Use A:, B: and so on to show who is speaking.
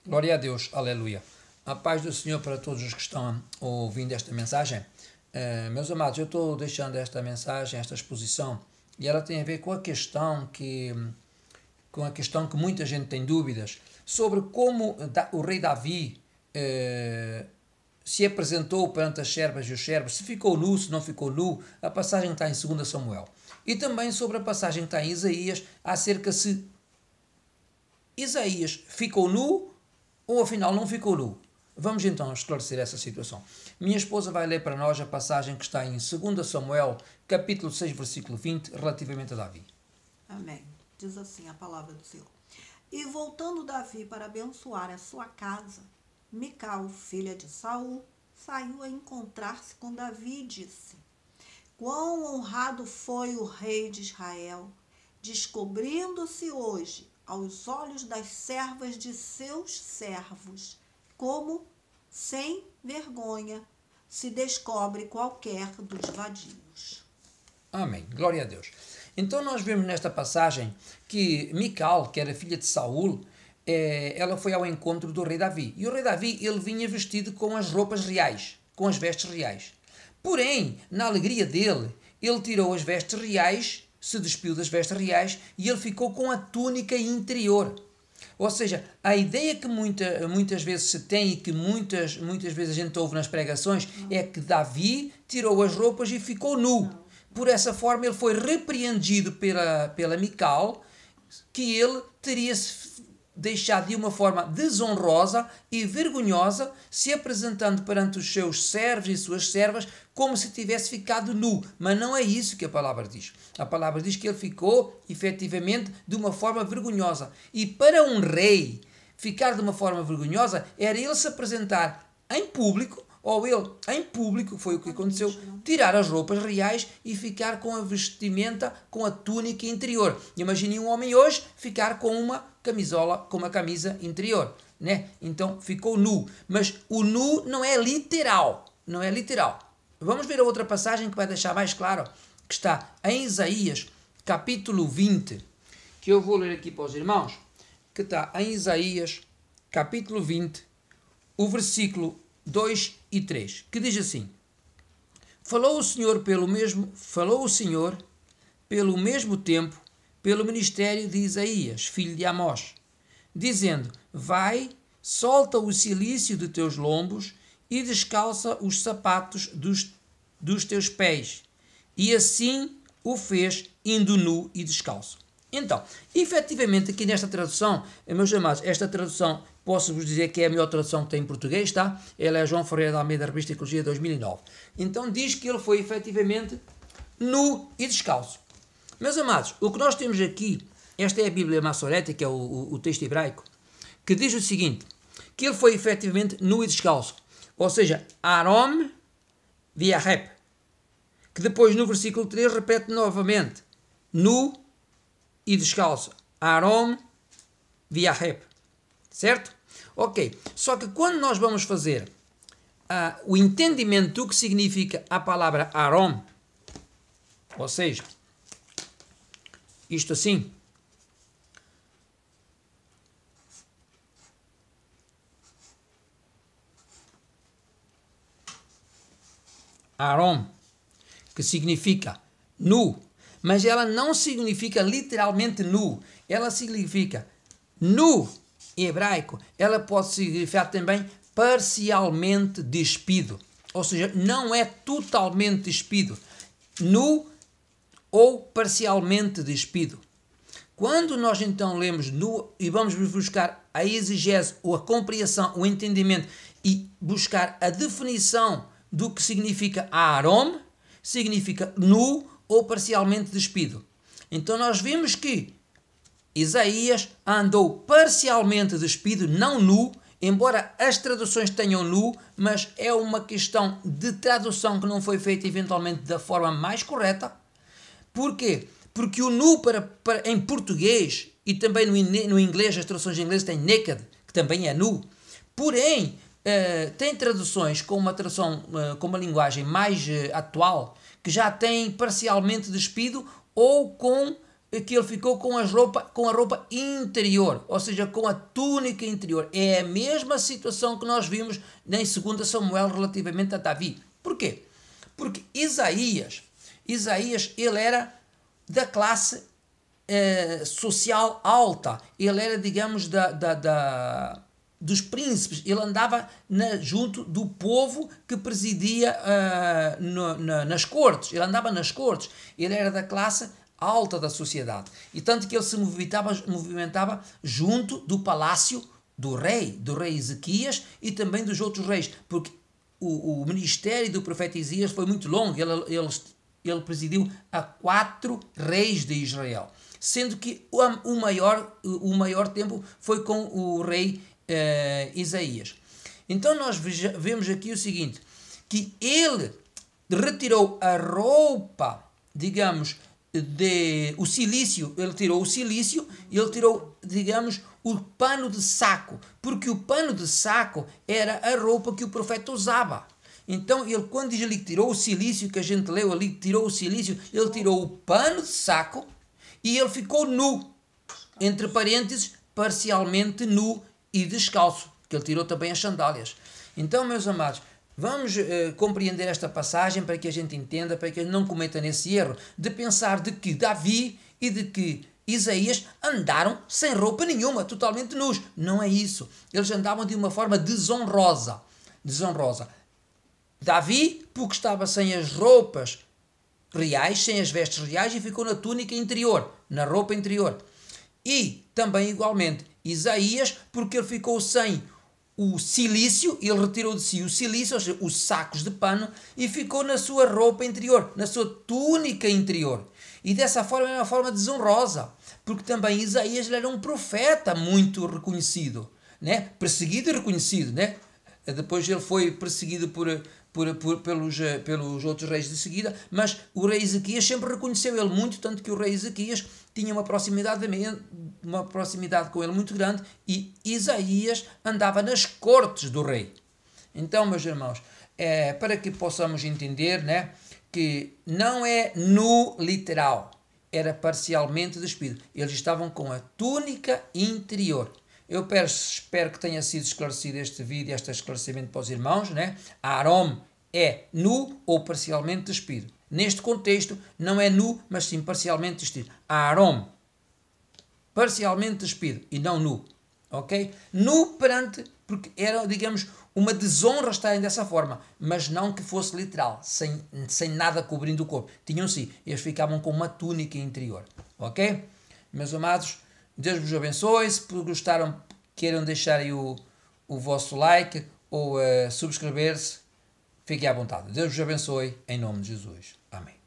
A: Glória a Deus, aleluia. A paz do Senhor para todos os que estão ouvindo esta mensagem. Meus amados, eu estou deixando esta mensagem, esta exposição, e ela tem a ver com a questão que muita gente tem dúvidas sobre como o rei Davi se apresentou perante as servas e os servos, se ficou nu, se não ficou nu. A passagem está em 2 Samuel. E também sobre a passagem que está em Isaías, acerca se Isaías ficou nu ou afinal não ficou nu. Vamos então esclarecer essa situação. Minha esposa vai ler para nós a passagem que está em 2 Samuel, capítulo 6, versículo 20, relativamente a Davi.
B: Amém. Diz assim a palavra do Senhor. E voltando Davi para abençoar a sua casa, Mical, filha de Saul, saiu a encontrar-se com Davi e disse: Quão honrado foi o rei de Israel, descobrindo-se hoje aos olhos das servas de seus servos, como, sem vergonha, se descobre qualquer dos vadios.
A: Amém. Glória a Deus. Então nós vemos nesta passagem que Mical, que era filha de Saul, ela foi ao encontro do rei Davi. E o rei Davi, ele vinha vestido com as roupas reais, com as vestes reais. Porém, na alegria dele, ele tirou as vestes reais, se despiu das vestes reais e ele ficou com a túnica interior. Ou seja, a ideia que muitas vezes se tem e que muitas vezes a gente ouve nas pregações é que Davi tirou as roupas e ficou nu. Por essa forma ele foi repreendido pela Mical, que ele teria deixado de uma forma desonrosa e vergonhosa, se apresentando perante os seus servos e suas servas como se tivesse ficado nu. Mas não é isso que a palavra diz. A palavra diz que ele ficou, efetivamente, de uma forma vergonhosa. E para um rei ficar de uma forma vergonhosa, era ele se apresentar em público, ou ele, em público, foi o que aconteceu, tirar as roupas reais e ficar com a vestimenta, com a túnica interior. Imagine um homem hoje ficar com uma camisola, com uma camisa interior, né? Então ficou nu. Mas o nu não é literal. Não é literal. Vamos ver a outra passagem que vai deixar mais claro, que está em Isaías, capítulo 20, que eu vou ler aqui para os irmãos, que está em Isaías, capítulo 20, o versículo 2 e 3, que diz assim: Falou o Senhor pelo mesmo tempo, pelo ministério de Isaías, filho de Amós, dizendo: Vai, solta o cilício de teus lombos e descalça os sapatos dos teus pés. E assim o fez, indo nu e descalço. Então, efetivamente, aqui nesta tradução, meus amados, esta tradução, posso-vos dizer que é a melhor tradução que tem em português, tá? Ela é João Ferreira de Almeida, Revista Ecologia 2009. Então diz que ele foi efetivamente nu e descalço. Meus amados, o que nós temos aqui, esta é a Bíblia Massorética, que é o texto hebraico, que diz o seguinte, que ele foi efetivamente nu e descalço. Ou seja, Arom Viarep, que depois no versículo 3 repete novamente, nu e descalço. Arom Viarep. Certo? Ok. Só que quando nós vamos fazer o entendimento do que significa a palavra Arom, ou seja, isto assim, Arom, que significa nu, mas ela não significa literalmente nu, ela significa nu em hebraico, ela pode significar também parcialmente despido, ou seja, não é totalmente despido, nu ou parcialmente despido. Quando nós então lemos nu e vamos buscar a exegese, ou a compreensão, o entendimento e buscar a definição do que significa Arom, significa nu ou parcialmente despido. Então nós vimos que Isaías andou parcialmente despido, não nu, embora as traduções tenham nu, mas é uma questão de tradução que não foi feita eventualmente da forma mais correta. Porquê? Porque o nu em português e também no inglês, as traduções em inglês têm naked, que também é nu. Porém, tem traduções com uma tradução, com uma linguagem mais atual, que já tem parcialmente despido ou com que ele ficou com a roupa interior, ou seja, com a túnica interior. É a mesma situação que nós vimos em 2 Samuel relativamente a Davi. Porquê? Porque Isaías, ele era da classe social alta, ele era, digamos, dos príncipes, ele andava junto do povo que presidia nas cortes, ele andava nas cortes, ele era da classe alta da sociedade, e tanto que ele se movimentava junto do palácio do rei Ezequias e também dos outros reis, porque o ministério do profeta Isaías foi muito longo, ele presidiu a 4 reis de Israel, sendo que o maior tempo foi com o rei Isaías. Então nós vemos aqui o seguinte, que ele retirou a roupa, digamos, o cilício, ele tirou, digamos, o pano de saco, porque o pano de saco era a roupa que o profeta usava. Então, ele, quando diz ali que tirou o cilício, que a gente leu ali, tirou o cilício, ele tirou o pano de saco e ele ficou nu, entre parênteses, parcialmente nu e descalço, que ele tirou também as sandálias. Então, meus amados, vamos compreender esta passagem para que a gente entenda, para que a gente não cometa nesse erro de pensar de que Davi e de que Isaías andaram sem roupa nenhuma, totalmente nus. Não é isso. Eles andavam de uma forma desonrosa. Davi, porque estava sem as roupas reais, sem as vestes reais, e ficou na túnica interior, na roupa interior. E também, igualmente, Isaías, porque ele ficou sem o cilício, ele retirou de si o cilício, ou seja, os sacos de pano, e ficou na sua roupa interior, na sua túnica interior. E dessa forma é uma forma desonrosa, porque também Isaías ele era um profeta muito reconhecido, né? Perseguido e reconhecido, né? Depois ele foi perseguido pelos outros reis de seguida, mas o rei Ezequias sempre reconheceu ele muito, tanto que o rei Ezequias tinha uma proximidade com ele muito grande, e Isaías andava nas cortes do rei. Então, meus irmãos, para que possamos entender, né, que não é nu literal, era parcialmente despido. Eles estavam com a túnica interior. Eu espero que tenha sido esclarecido este vídeo, este esclarecimento para os irmãos, né? Aaron é nu ou parcialmente despido. Neste contexto, não é nu, mas sim parcialmente despido. Aaron, parcialmente despido e não nu. Ok? Nu porque era, digamos, uma desonra estarem dessa forma, mas não que fosse literal, sem nada cobrindo o corpo. Tinham sim, eles ficavam com uma túnica interior. Ok? Meus amados, Deus vos abençoe. Se gostaram, queiram deixar aí o vosso like ou subscrever-se, fiquem à vontade. Deus vos abençoe, em nome de Jesus. Amém.